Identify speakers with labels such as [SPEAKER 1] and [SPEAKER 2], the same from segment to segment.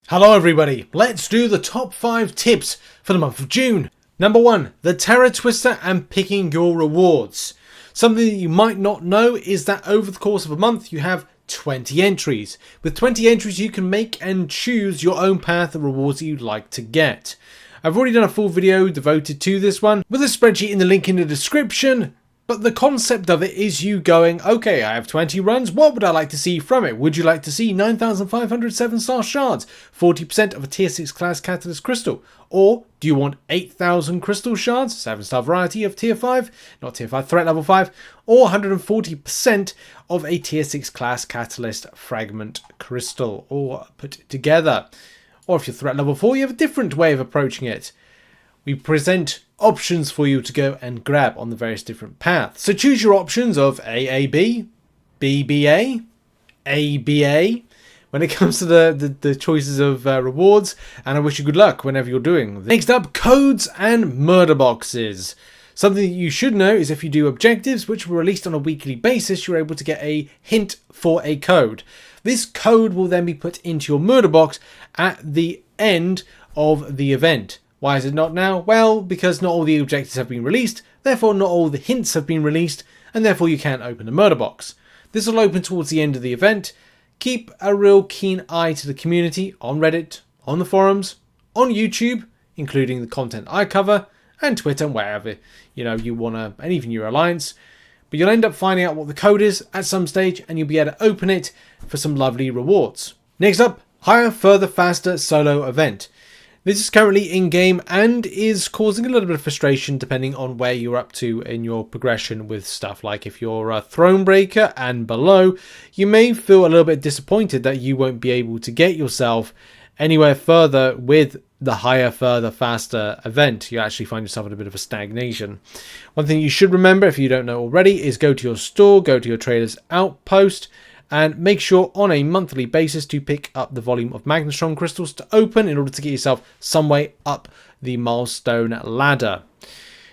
[SPEAKER 1] Hello everybody, let's do the top 5 tips for the month of June. Number 1, the Terror Twister and picking your rewards. Something that you might not know is that over the course of a month you have 20 entries. With 20 entries you can make and choose your own path of rewards that you'd like to get. I've already done a full video devoted to this one with a spreadsheet in the link in the description. But the concept of it is you going, okay, I have 20 runs, what would I like to see from it? Would you like to see 9,500 7-star shards, 40% of a tier 6 class catalyst crystal? Or do you want 8,000 crystal shards, 7-star variety of tier 5, not tier 5, threat level 5, or 140% of a tier 6 class catalyst fragment crystal, all put together? Or if you're threat level 4, you have a different way of approaching it. We present options for you to go and grab on the various different paths. So choose your options of AAB, BBA, ABA when it comes to the choices of rewards, and I wish you good luck whenever you're doing this. Next up, codes and murder boxes. Something that you should know is if you do objectives which were released on a weekly basis, you're able to get a hint for a code. This code will then be put into your murder box at the end of the event. Why is it not now? Well, because not all the objectives have been released, therefore not all the hints have been released, and therefore you can't open the murder box. This will open towards the end of the event. Keep a real keen eye to the community on Reddit, on the forums, on YouTube, including the content I cover, and Twitter, and wherever you wanna, and even your alliance. But you'll end up finding out what the code is at some stage, and you'll be able to open it for some lovely rewards. Next up, higher, further, faster solo event. This is currently in-game and is causing a little bit of frustration depending on where you're up to in your progression with stuff. Like if you're a Thronebreaker and below, you may feel a little bit disappointed that you won't be able to get yourself anywhere further with the higher, further, faster event. You actually find yourself in a bit of a stagnation. One thing you should remember, if you don't know already, is go to your store, go to your trader's outpost, and make sure on a monthly basis to pick up the volume of magnetron crystals to open in order to get yourself some way up the milestone ladder.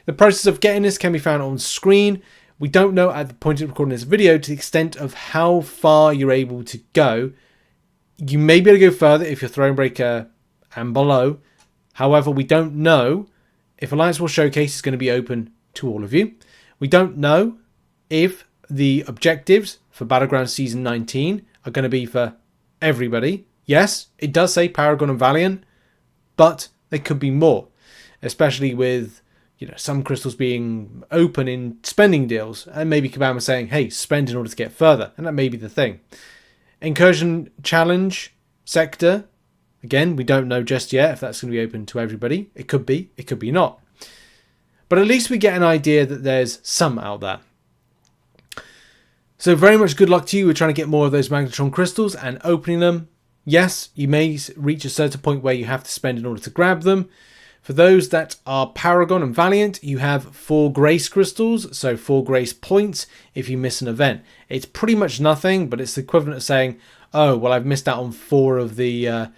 [SPEAKER 1] The process of getting this can be found on screen. We don't know at the point of recording this video to the extent of how far you're able to go. You may be able to go further if you're Thronebreaker and below. However, we don't know if Alliance War Showcase is going to be open to all of you. We don't know if the objectives for Battlegrounds Season 19 are going to be for everybody. Yes, it does say Paragon and Valiant, but there could be more, especially with some crystals being open in spending deals, and maybe Kabam saying, hey, spend in order to get further, and that may be the thing. Incursion Challenge Sector, again, we don't know just yet if that's going to be open to everybody. It could be not. But at least we get an idea that there's some out there. So very much good luck to you with trying to get more of those magnetron crystals and opening them. Yes, you may reach a certain point where you have to spend in order to grab them. For those that are Paragon and Valiant, you have 4 grace crystals, so 4 grace points if you miss an event. It's pretty much nothing, but it's the equivalent of saying, oh, well, I've missed out on 4 of the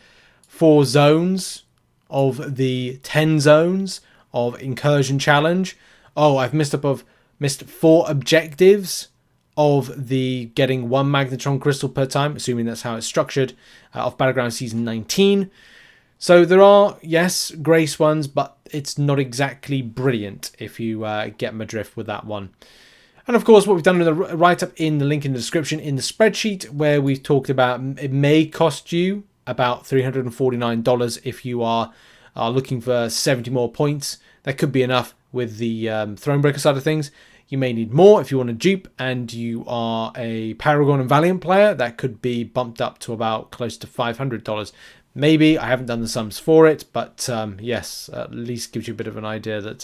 [SPEAKER 1] 4 zones of the 10 zones of Incursion Challenge. Oh, I've missed 4 objectives of the getting 1 magnetron crystal per time, assuming that's how it's structured, of Battlegrounds Season 19. So there are, yes, grace ones, but it's not exactly brilliant if you get my drift with that one. And of course, what we've done in the write-up in the link in the description in the spreadsheet, where we've talked about it may cost you about $349 if you are looking for 70 more points. That could be enough with the Thronebreaker side of things. You may need more if you want to dupe and you are a Paragon and Valiant player. That could be bumped up to about close to $500. Maybe. I haven't done the sums for it, but yes, at least gives you a bit of an idea that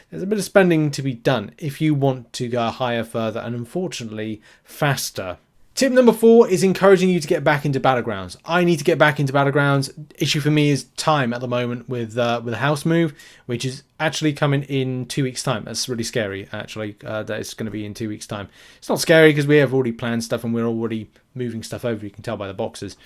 [SPEAKER 1] there's a bit of spending to be done if you want to go higher, further, and unfortunately faster. Tip number 4 is encouraging you to get back into Battlegrounds. I need to get back into Battlegrounds. Issue for me is time at the moment with the house move, which is actually coming in 2 weeks' time. That's really scary, actually, that it's going to be in 2 weeks' time. It's not scary because we have already planned stuff and we're already moving stuff over. You can tell by the boxes.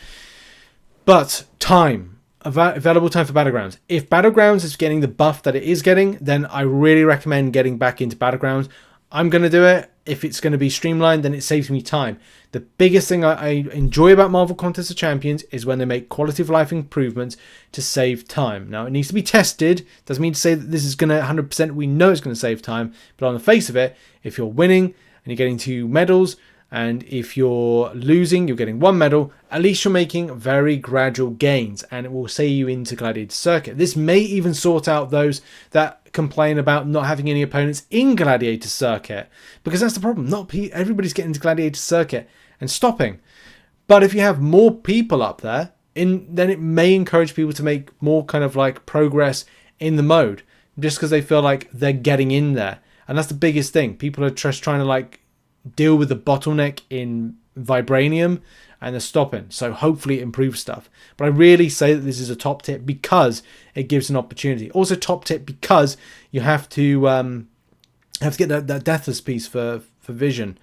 [SPEAKER 1] But time. Available time for Battlegrounds. If Battlegrounds is getting the buff that it is getting, then I really recommend getting back into Battlegrounds. I'm going to do it. If it's going to be streamlined, then it saves me time. The biggest thing I enjoy about Marvel Contest of Champions is when they make quality of life improvements to save time. Now, it needs to be tested. Doesn't mean to say that this is going to 100%, we know it's going to save time. But on the face of it, if you're winning and you're getting 2 medals, and if you're losing, you're getting 1 medal, at least you're making very gradual gains, and it will say you into Gladiator Circuit. This may even sort out those that complain about not having any opponents in Gladiator Circuit, because that's the problem. Not everybody's getting to Gladiator Circuit and stopping. But if you have more people up there, then it may encourage people to make more kind of like progress in the mode, just because they feel like they're getting in there. And that's the biggest thing. People are just trying to like deal with the bottleneck in Vibranium, and they're stopping. So hopefully it improves stuff. But I really say that this is a top tip because it gives an opportunity. Also top tip because you have to get that Deathless piece for Vision.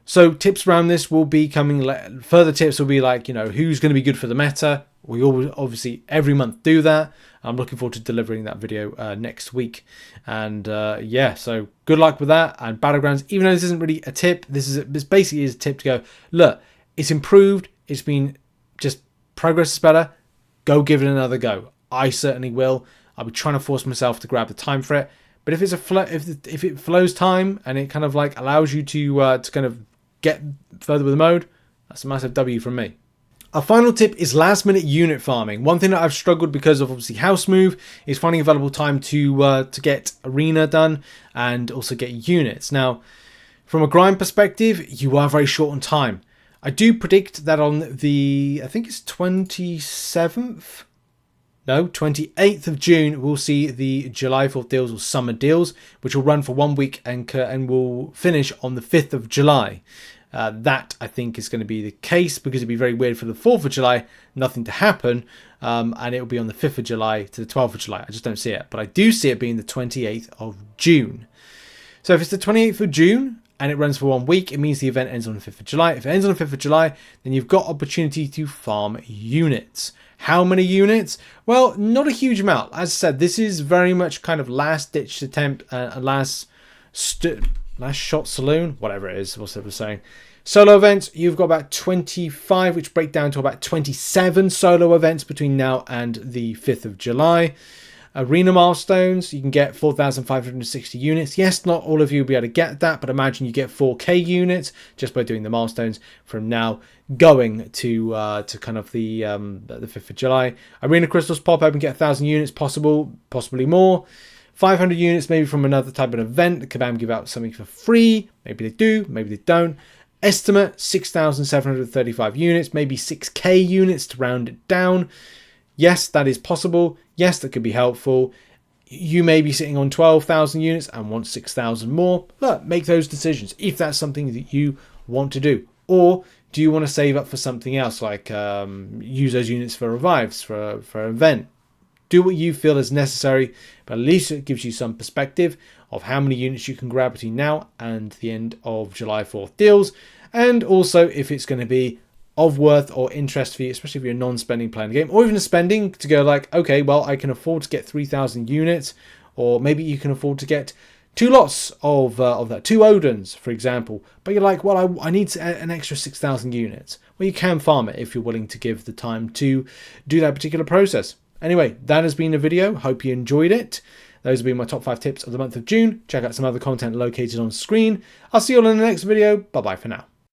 [SPEAKER 1] So tips around this will be coming. Further tips will be like, who's going to be good for the meta. We always, obviously, every month do that. I'm looking forward to delivering that video next week. And yeah, so good luck with that. And Battlegrounds, even though this isn't really a tip, this basically is a tip to go, look, it's improved. It's been just progress is better. Go give it another go. I certainly will. I'll be trying to force myself to grab the time for it. But if it's if it flows time and it kind of like allows you to kind of get further with the mode, that's a massive W from me. Our final tip is last minute unit farming. One thing that I've struggled because of obviously house move is finding available time to get arena done and also get units. Now, from a grind perspective, you are very short on time. I do predict that on the, I think it's 28th of June, we'll see the July 4th deals or summer deals, which will run for 1 week and will finish on the 5th of July. That I think is going to be the case because it'd be very weird for the 4th of July, nothing to happen, and it will be on the 5th of July to the 12th of July. I just don't see it, but I do see it being the 28th of June. So if it's the 28th of June and it runs for 1 week, it means the event ends on the 5th of July. If it ends on the 5th of July, then you've got opportunity to farm units. How many units? Well, not a huge amount. As I said, this is very much kind of last-ditch attempt, last shot saloon, whatever it is, what's it saying. Solo events, you've got about 25, which break down to about 27 solo events between now and the 5th of July. Arena milestones, you can get 4,560 units. Yes, not all of you will be able to get that, but imagine you get 4K units just by doing the milestones from now going to kind of the 5th of July. Arena crystals pop up and get 1,000 units, possibly more. 500 units maybe from another type of event. The Kabam give out something for free. Maybe they do, maybe they don't. Estimate 6,735 units, maybe 6K units to round it down. Yes, that is possible. Yes, that could be helpful. You may be sitting on 12,000 units and want 6,000 more. Look, make those decisions if that's something that you want to do. Or do you want to save up for something else, like use those units for revives, for an event? Do what you feel is necessary, but at least it gives you some perspective of how many units you can grab between now and the end of July 4th deals. And also if it's going to be of worth or interest for you, especially if you're a non-spending player in the game, or even a spending to go like, okay, well, I can afford to get 3,000 units, or maybe you can afford to get 2 lots of that, 2 Odins, for example. But you're like, well, I need an extra 6,000 units. Well, you can farm it if you're willing to give the time to do that particular process. Anyway, that has been a video. Hope you enjoyed it. Those have been my top 5 tips of the month of June. Check out some other content located on screen. I'll see you all in the next video. Bye-bye for now.